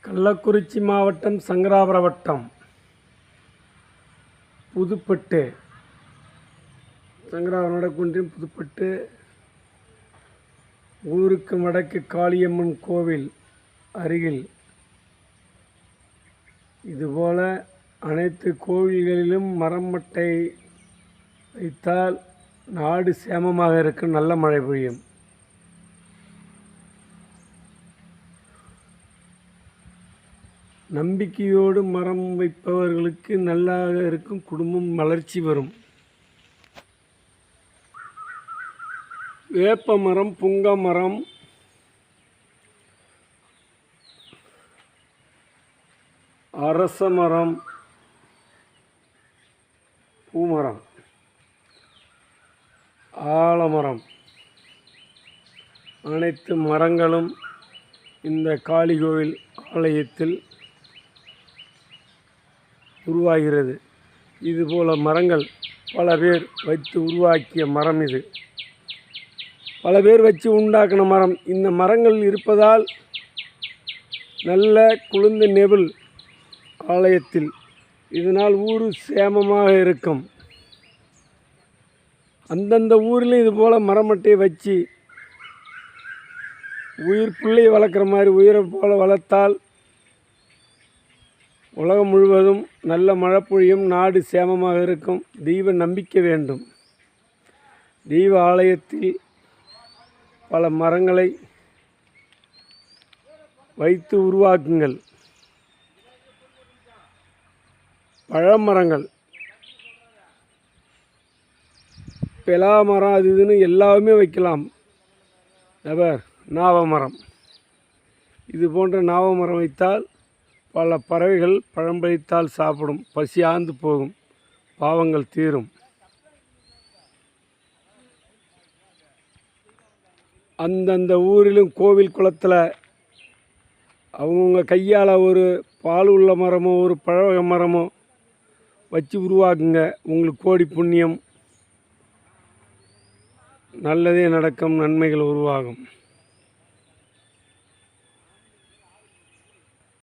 கள்ளக்குறிச்சி மாவட்டம் சங்கராபுரம் வட்டம் புதுப்பட்டு சங்கராபுரம் வடக்குன்றியம் புதுப்பட்டு ஊருக்கு வடக்கு காளியம்மன் கோவில் அருகில் இதுபோல அனைத்து கோவில்களிலும் மரமட்டை வைத்தால் நாடு சேமமாக இருக்கும், நல்ல மழை பெய்யும். நம்பிக்கையோடு மரம் வைப்பவர்களுக்கு நல்லாக இருக்கும், குடும்பம் வளர்ச்சி வரும். வேப்ப மரம், புங்க மரம், அரச மரம், பூமரம், ஆலமரம், அனைத்து மரங்களும் இந்த காளி கோவில் ஆலயத்தில் உருவாகிறது. இதுபோல மரங்கள் பல பேர் வைத்து உருவாக்கிய மரம் இது. பல பேர் வச்சு உண்டாக்கின மரம். இந்த மரங்கள் இருப்பதால் நல்ல குளிர்ந்த நெவில் ஆலயத்தில், இதனால் ஊர் சேமமாக இருக்கும். அந்தந்த ஊரிலும் இதுபோல் மரமட்டையை வச்சு உயிர் பிள்ளை வளர்க்குற மாதிரி உயிரை போல் வளர்த்தால் உலகம் முழுவதும் நல்ல மழை பொழியும், நாடு சேமமாக இருக்கும். தெய்வ நம்பிக்கை வேண்டும். தெய்வ ஆலயத்தில் பல மரங்களை வைத்து உருவாக்குங்கள். பழமரங்கள், பெலா மரம், அது இதுன்னு எல்லாமே வைக்கலாம். நாவமரம், இது போன்ற நாவமரம் வைத்தால் பல பறவைகள் பழம் பறித்தால் சாப்பிடும், பசியாந்து போகும், பாவங்கள் தீரும். அந்தந்த ஊரிலும் கோவில் குளத்தில் அவங்கவுங்க கையால் ஒரு பால் உள்ள மரமோ ஒரு பழ மரமோ வச்சு உருவாக்குங்க. உங்களுக்கு கோடி புண்ணியம், நல்லதே நடக்கும், நன்மைகள் உருவாகும்.